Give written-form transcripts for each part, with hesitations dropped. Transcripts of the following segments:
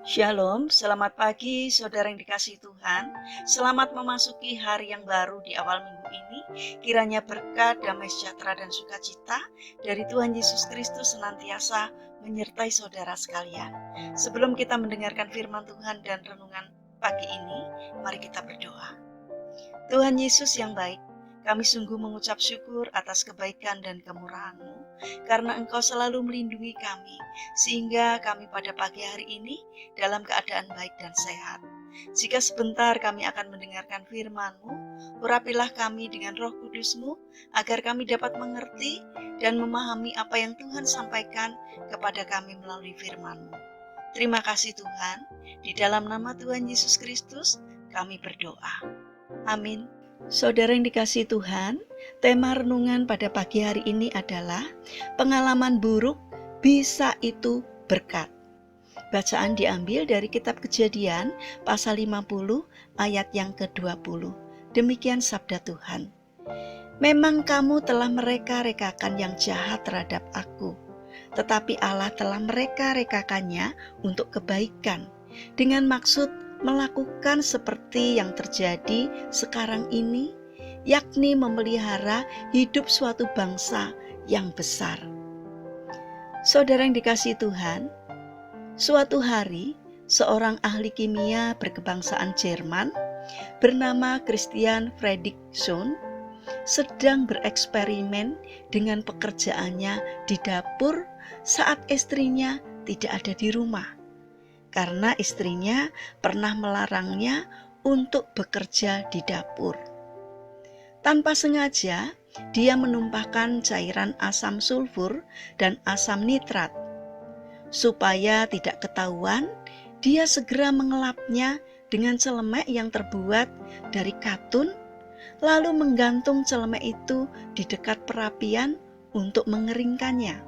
Shalom, selamat pagi saudara yang dikasihi Tuhan. Selamat memasuki hari yang baru di awal minggu ini. Kiranya berkat, damai sejahtera dan sukacita dari Tuhan Yesus Kristus senantiasa menyertai saudara sekalian. Sebelum kita mendengarkan firman Tuhan dan renungan pagi ini, mari kita berdoa. Tuhan Yesus yang baik, kami sungguh mengucap syukur atas kebaikan dan kemurahan-Mu, karena Engkau selalu melindungi kami, sehingga kami pada pagi hari ini dalam keadaan baik dan sehat. Jika sebentar kami akan mendengarkan firman-Mu, urapilah kami dengan Roh Kudus-Mu, agar kami dapat mengerti dan memahami apa yang Tuhan sampaikan kepada kami melalui firman-Mu. Terima kasih Tuhan, di dalam nama Tuhan Yesus Kristus kami berdoa. Amin. Saudara yang dikasihi Tuhan, tema renungan pada pagi hari ini adalah pengalaman buruk bisa itu berkat. Bacaan diambil dari kitab Kejadian pasal 50 ayat yang ke-20. Demikian sabda Tuhan. Memang kamu telah mereka-rekakan yang jahat terhadap aku, tetapi Allah telah mereka-rekakannya untuk kebaikan, dengan maksud melakukan seperti yang terjadi sekarang ini, yakni memelihara hidup suatu bangsa yang besar. Saudara yang dikasihi Tuhan, suatu hari seorang ahli kimia berkebangsaan Jerman bernama Christian Fredrickson sedang bereksperimen dengan pekerjaannya di dapur saat istrinya tidak ada di rumah, karena istrinya pernah melarangnya untuk bekerja di dapur. Tanpa sengaja, dia menumpahkan cairan asam sulfur dan asam nitrat. Supaya tidak ketahuan, dia segera mengelapnya dengan celemek yang terbuat dari katun, lalu menggantung celemek itu di dekat perapian untuk mengeringkannya.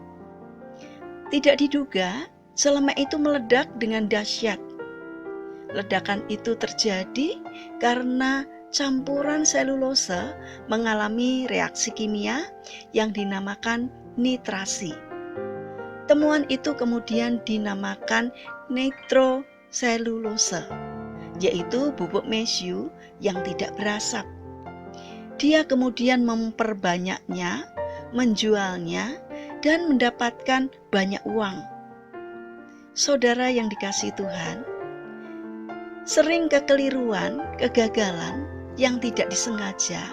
Tidak diduga, celemek itu meledak dengan dahsyat. Ledakan itu terjadi karena campuran selulose mengalami reaksi kimia yang dinamakan nitrasi. Temuan itu kemudian dinamakan nitroselulose, yaitu bubuk mesiu yang tidak berasap. Dia kemudian memperbanyaknya, menjualnya, dan mendapatkan banyak uang. Saudara yang dikasihi Tuhan, sering kekeliruan, kegagalan yang tidak disengaja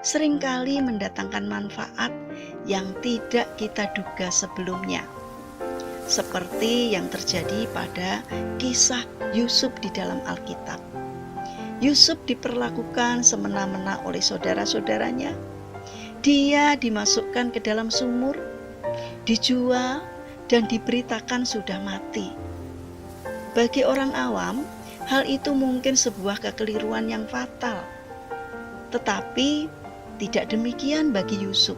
seringkali mendatangkan manfaat yang tidak kita duga sebelumnya. Seperti yang terjadi pada kisah Yusuf di dalam Alkitab. Yusuf diperlakukan semena-mena oleh saudara-saudaranya. Dia dimasukkan ke dalam sumur, dijual, dan diberitakan sudah mati. Bagi orang awam, hal itu mungkin sebuah kekeliruan yang fatal. Tetapi tidak demikian bagi Yusuf.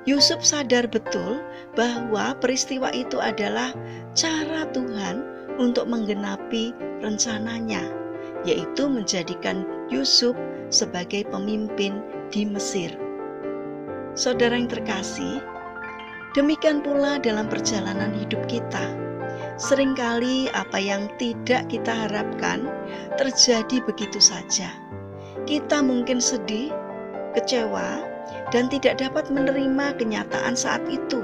Yusuf sadar betul bahwa peristiwa itu adalah cara Tuhan untuk menggenapi rencananya, yaitu menjadikan Yusuf sebagai pemimpin di Mesir. Saudara yang terkasih, demikian pula dalam perjalanan hidup kita. Seringkali apa yang tidak kita harapkan terjadi begitu saja. Kita mungkin sedih, kecewa, dan tidak dapat menerima kenyataan saat itu.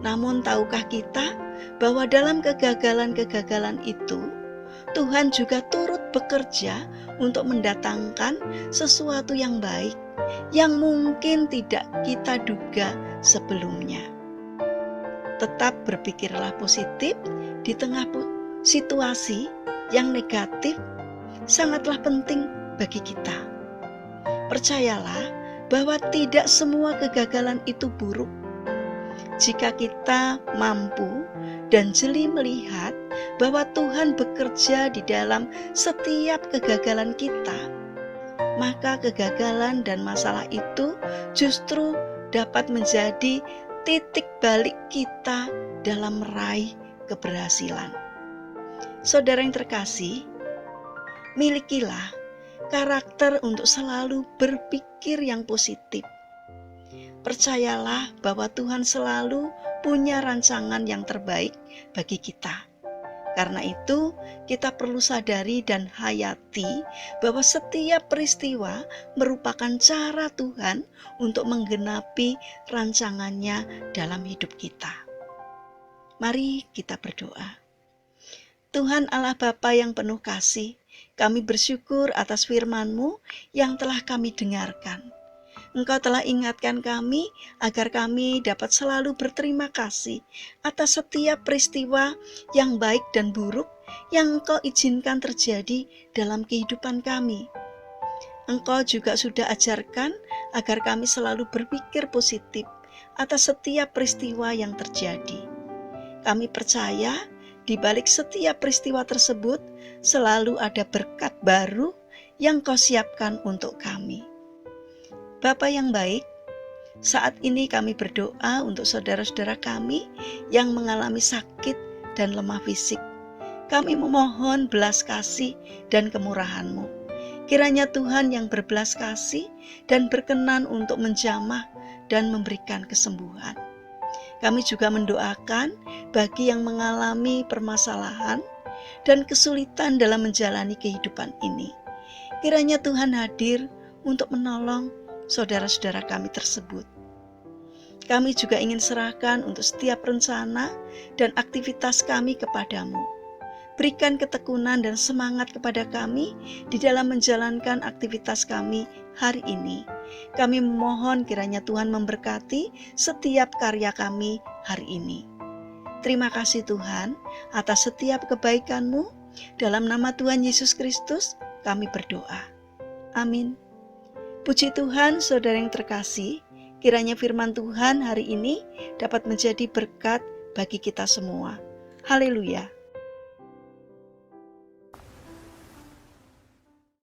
Namun tahukah kita bahwa dalam kegagalan-kegagalan itu, Tuhan juga turut bekerja untuk mendatangkan sesuatu yang baik yang mungkin tidak kita duga sebelumnya. Tetap berpikirlah positif di tengah situasi yang negatif sangatlah penting bagi kita. Percayalah bahwa tidak semua kegagalan itu buruk. Jika kita mampu dan jeli melihat bahwa Tuhan bekerja di dalam setiap kegagalan kita, maka kegagalan dan masalah itu justru dapat menjadi titik balik kita dalam meraih keberhasilan. Saudara yang terkasih, milikilah karakter untuk selalu berpikir yang positif. Percayalah bahwa Tuhan selalu punya rancangan yang terbaik bagi kita. Karena itu, kita perlu sadari dan hayati bahwa setiap peristiwa merupakan cara Tuhan untuk menggenapi rancangannya dalam hidup kita. Mari kita berdoa. Tuhan Allah Bapa yang penuh kasih, kami bersyukur atas firman-Mu yang telah kami dengarkan. Engkau telah ingatkan kami agar kami dapat selalu berterima kasih atas setiap peristiwa yang baik dan buruk yang Engkau izinkan terjadi dalam kehidupan kami. Engkau juga sudah ajarkan agar kami selalu berpikir positif atas setiap peristiwa yang terjadi. Kami percaya di balik setiap peristiwa tersebut selalu ada berkat baru yang Kau siapkan untuk kami. Bapa yang baik, saat ini kami berdoa untuk saudara-saudara kami yang mengalami sakit dan lemah fisik. Kami memohon belas kasih dan kemurahan-Mu. Kiranya Tuhan yang berbelas kasih dan berkenan untuk menjamah dan memberikan kesembuhan. Kami juga mendoakan bagi yang mengalami permasalahan dan kesulitan dalam menjalani kehidupan ini. Kiranya Tuhan hadir untuk menolong saudara-saudara kami tersebut. Kami juga ingin serahkan untuk setiap rencana dan aktivitas kami kepadamu. Berikan ketekunan dan semangat kepada kami di dalam menjalankan aktivitas kami hari ini. Kami memohon kiranya Tuhan memberkati setiap karya kami hari ini. Terima kasih Tuhan atas setiap kebaikan-Mu. Dalam nama Tuhan Yesus Kristus kami berdoa. Amin. Puji Tuhan, saudara yang terkasih, kiranya firman Tuhan hari ini dapat menjadi berkat bagi kita semua. Haleluya.